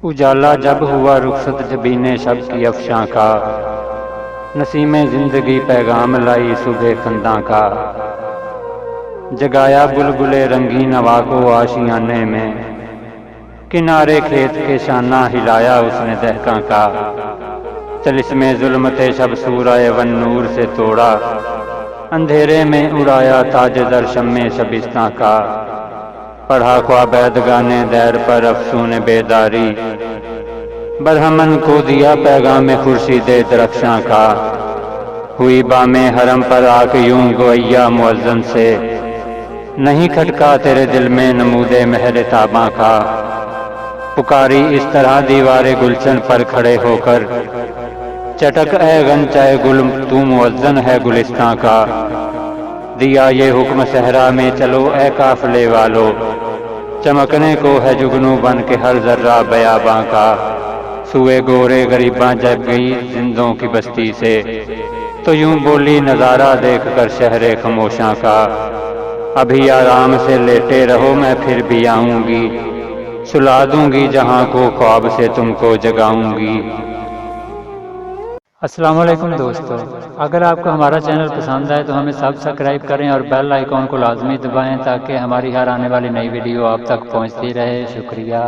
اجالا جب ہوا رخصت جبین شب کی افشاں کا، نسیم زندگی پیغام لائی صبح خنداں کا، جگایا بلبل رنگی نوا کو آشیانے میں، کنارے کھیت کے شانہ ہلایا اس نے دہکاں کا، طلسم ظلمت شب سورہ ون نور سے توڑا، اندھیرے میں اڑایا تاج در شمع شبستاں کا، پڑھا خوابیدگان دیر پر افسون بیداری، برہمن کو دیا پیغام خورشید درخشاں کا، ہوئی بام حرم پر آ کے یوں گویا مؤذن سے، نہیں کھٹکا تیرے دل میں نمود مہر تاباں کا، پکاری اس طرح دیوار گلشن پر کھڑے ہو کر، چٹک اے غنچہ گل تو مؤذن ہے گلستاں کا، دیا یہ حکم صحرا میں چلو اے قافلے والو، چمکنے کو ہے جگنو بن کے ہر ذرہ بیاباں کا، سوئے گورے غریباں جب گئی زندوں کی بستی سے، تو یوں بولی نظارہ دیکھ کر شہر خاموشاں کا، ابھی آرام سے لیٹے رہو میں پھر بھی آؤں گی، سلا دوں گی جہاں کو خواب سے تم کو جگاؤں گی۔ السلام علیکم دوستو، اگر آپ کو ہمارا چینل پسند آئے تو ہمیں سبسکرائب کریں اور بیل آئیکن کو لازمی دبائیں تاکہ ہماری ہر آنے والی نئی ویڈیو آپ تک پہنچتی رہے۔ شکریہ۔